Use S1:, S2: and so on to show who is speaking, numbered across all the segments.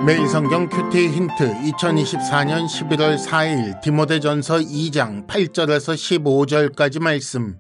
S1: 매일 성경 큐티 힌트 2024년 11월 4일 디모데전서 2장 8절에서 15절까지 말씀.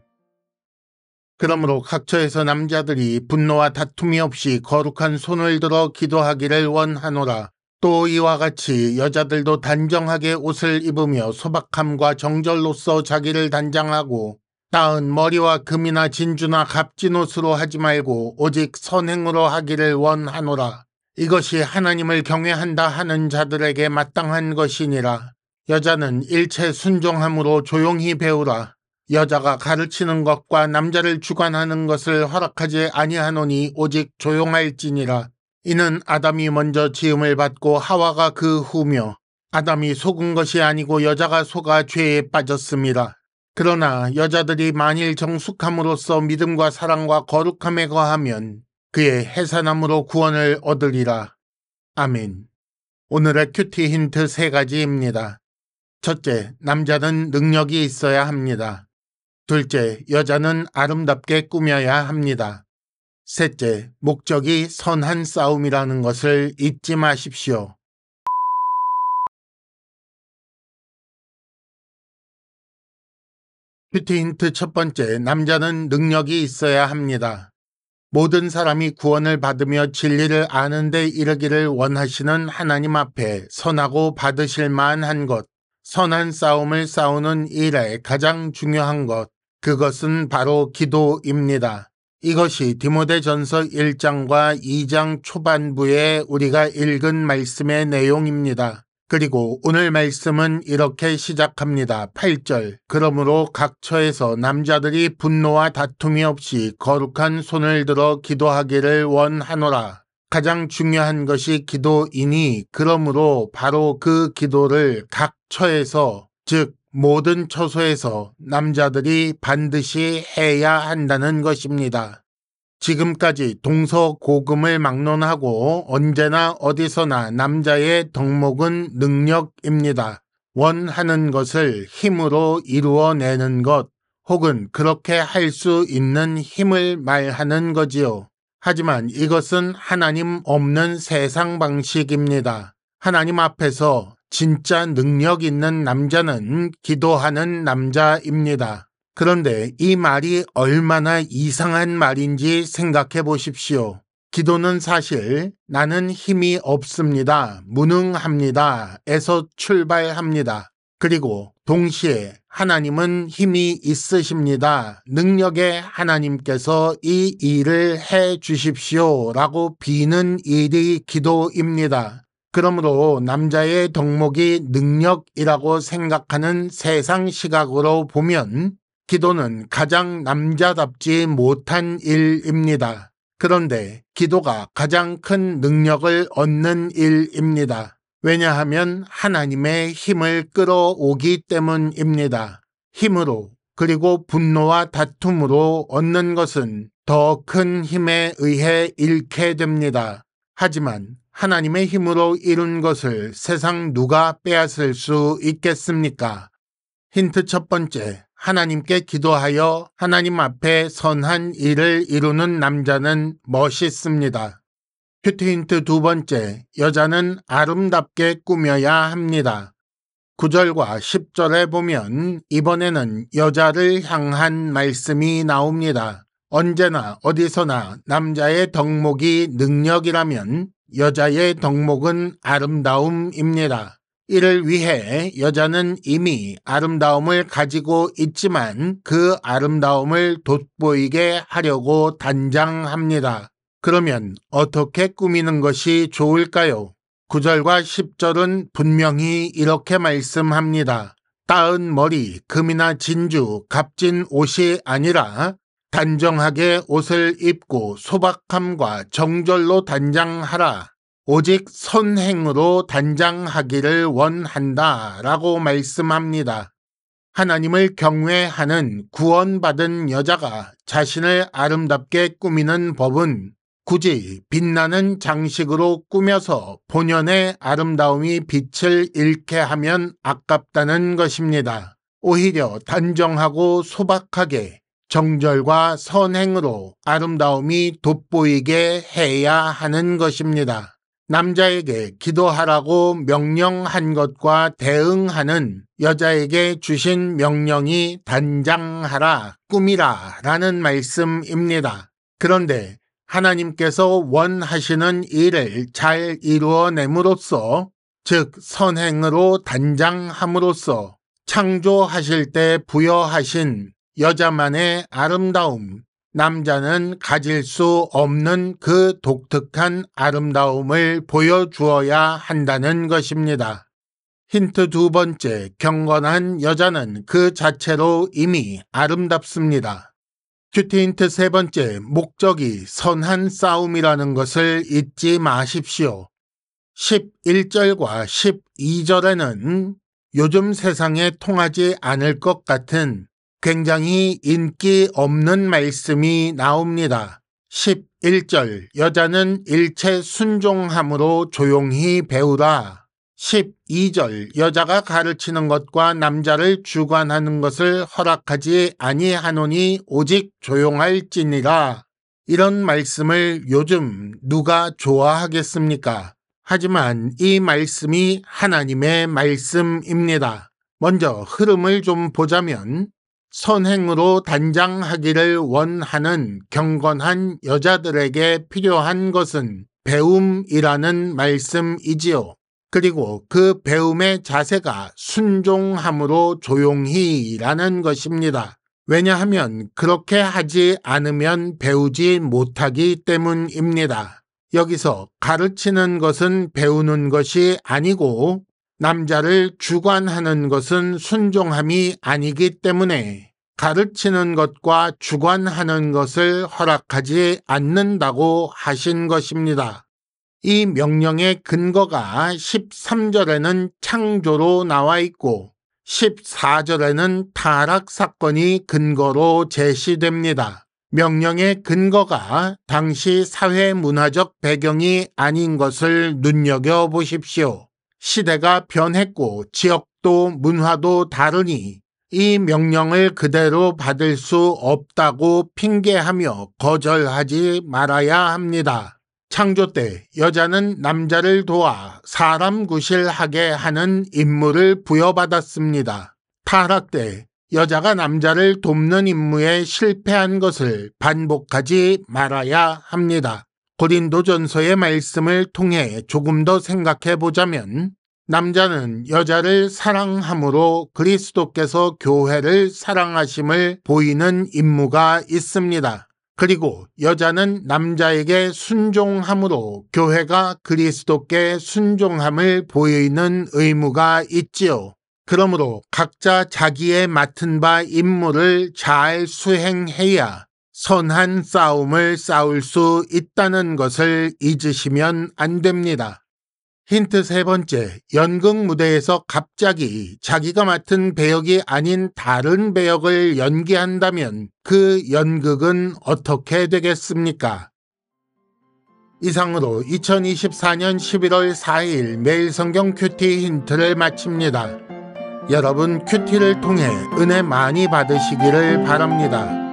S1: 그러므로 각처에서 남자들이 분노와 다툼이 없이 거룩한 손을 들어 기도하기를 원하노라. 또 이와 같이 여자들도 단정하게 옷을 입으며 소박함과 정절로서 자기를 단장하고 따은 머리와 금이나 진주나 값진 옷으로 하지 말고 오직 선행으로 하기를 원하노라. 이것이 하나님을 경외한다 하는 자들에게 마땅한 것이니라. 여자는 일체 순종함으로 조용히 배우라. 여자가 가르치는 것과 남자를 주관하는 것을 허락하지 아니하노니 오직 조용할지니라. 이는 아담이 먼저 지음을 받고 하와가 그 후며 아담이 속은 것이 아니고 여자가 속아 죄에 빠졌습니다. 그러나 여자들이 만일 정숙함으로써 믿음과 사랑과 거룩함에 거하면 그의 해산함으로 구원을 얻으리라. 아멘. 오늘의 큐티 힌트 3가지입니다. 첫째, 남자는 능력이 있어야 합니다. 둘째, 여자는 아름답게 꾸며야 합니다. 셋째, 목적이 선한 싸움이라는 것을 잊지 마십시오. 큐티 힌트 첫 번째, 남자는 능력이 있어야 합니다. 모든 사람이 구원을 받으며 진리를 아는 데 이르기를 원하시는 하나님 앞에 선하고 받으실 만한 것, 선한 싸움을 싸우는 일에 가장 중요한 것, 그것은 바로 기도입니다. 이것이 디모데전서 1장과 2장 초반부에 우리가 읽은 말씀의 내용입니다. 그리고 오늘 말씀은 이렇게 시작합니다. 8절. 그러므로 각처에서 남자들이 분노와 다툼이 없이 거룩한 손을 들어 기도하기를 원하노라. 가장 중요한 것이 기도이니 그러므로 바로 그 기도를 각처에서, 즉 모든 처소에서 남자들이 반드시 해야 한다는 것입니다. 지금까지 동서고금을 막론하고 언제나 어디서나 남자의 덕목은 능력입니다. 원하는 것을 힘으로 이루어내는 것, 혹은 그렇게 할 수 있는 힘을 말하는 거지요. 하지만 이것은 하나님 없는 세상 방식입니다. 하나님 앞에서 진짜 능력 있는 남자는 기도하는 남자입니다. 그런데 이 말이 얼마나 이상한 말인지 생각해 보십시오. 기도는 사실 나는 힘이 없습니다, 무능합니다 에서 출발합니다. 그리고 동시에 하나님은 힘이 있으십니다, 능력의 하나님께서 이 일을 해 주십시오 라고 비는 일이 기도입니다. 그러므로 남자의 덕목이 능력이라고 생각하는 세상 시각으로 보면 기도는 가장 남자답지 못한 일입니다. 그런데 기도가 가장 큰 능력을 얻는 일입니다. 왜냐하면 하나님의 힘을 끌어오기 때문입니다. 힘으로, 그리고 분노와 다툼으로 얻는 것은 더 큰 힘에 의해 잃게 됩니다. 하지만 하나님의 힘으로 이룬 것을 세상 누가 빼앗을 수 있겠습니까? 힌트 첫 번째, 하나님께 기도하여 하나님 앞에 선한 일을 이루는 남자는 멋있습니다. 큐티 힌트 두 번째, 여자는 아름답게 꾸며야 합니다. 9절과 10절에 보면 이번에는 여자를 향한 말씀이 나옵니다. 언제나 어디서나 남자의 덕목이 능력이라면 여자의 덕목은 아름다움입니다. 이를 위해 여자는 이미 아름다움을 가지고 있지만 그 아름다움을 돋보이게 하려고 단장합니다. 그러면 어떻게 꾸미는 것이 좋을까요? 9절과 10절은 분명히 이렇게 말씀합니다. 따은 머리, 금이나 진주, 값진 옷이 아니라 단정하게 옷을 입고 소박함과 정절로 단장하라. 오직 선행으로 단장하기를 원한다 라고 말씀합니다. 하나님을 경외하는 구원받은 여자가 자신을 아름답게 꾸미는 법은 굳이 빛나는 장식으로 꾸며서 본연의 아름다움이 빛을 잃게 하면 아깝다는 것입니다. 오히려 단정하고 소박하게 정절과 선행으로 아름다움이 돋보이게 해야 하는 것입니다. 남자에게 기도하라고 명령한 것과 대응하는 여자에게 주신 명령이 단장하라, 꾸미라 라는 말씀입니다. 그런데 하나님께서 원하시는 일을 잘 이루어냄으로써, 즉 선행으로 단장함으로써 창조하실 때 부여하신 여자만의 아름다움, 남자는 가질 수 없는 그 독특한 아름다움을 보여주어야 한다는 것입니다. 힌트 두 번째, 경건한 여자는 그 자체로 이미 아름답습니다. 큐티 힌트 세 번째, 목적이 선한 싸움이라는 것을 잊지 마십시오. 11절과 12절에는 요즘 세상에 통하지 않을 것 같은 굉장히 인기 없는 말씀이 나옵니다. 11절, 여자는 일체 순종함으로 조용히 배우라. 12절, 여자가 가르치는 것과 남자를 주관하는 것을 허락하지 아니하노니 오직 조용할지니라. 이런 말씀을 요즘 누가 좋아하겠습니까? 하지만 이 말씀이 하나님의 말씀입니다. 먼저 흐름을 좀 보자면, 선행으로 단장하기를 원하는 경건한 여자들에게 필요한 것은 배움이라는 말씀이지요. 그리고 그 배움의 자세가 순종함으로 조용히라는 것입니다. 왜냐하면 그렇게 하지 않으면 배우지 못하기 때문입니다. 여기서 가르치는 것은 배우는 것이 아니고 남자를 주관하는 것은 순종함이 아니기 때문에 가르치는 것과 주관하는 것을 허락하지 않는다고 하신 것입니다. 이 명령의 근거가 13절에는 창조로 나와 있고 14절에는 타락 사건이 근거로 제시됩니다. 명령의 근거가 당시 사회 문화적 배경이 아닌 것을 눈여겨보십시오. 시대가 변했고 지역도 문화도 다르니 이 명령을 그대로 받을 수 없다고 핑계하며 거절하지 말아야 합니다. 창조 때 여자는 남자를 도와 사람 구실하게 하는 임무를 부여받았습니다. 타락 때 여자가 남자를 돕는 임무에 실패한 것을 반복하지 말아야 합니다. 고린도전서의 말씀을 통해 조금 더 생각해 보자면, 남자는 여자를 사랑함으로 그리스도께서 교회를 사랑하심을 보이는 임무가 있습니다. 그리고 여자는 남자에게 순종함으로 교회가 그리스도께 순종함을 보이는 의무가 있지요. 그러므로 각자 자기의 맡은 바 임무를 잘 수행해야 선한 싸움을 싸울 수 있다는 것을 잊으시면 안 됩니다. 힌트 세 번째, 연극 무대에서 갑자기 자기가 맡은 배역이 아닌 다른 배역을 연기한다면 그 연극은 어떻게 되겠습니까? 이상으로 2024년 11월 4일 매일 성경 큐티 힌트를 마칩니다. 여러분 큐티를 통해 은혜 많이 받으시기를 바랍니다.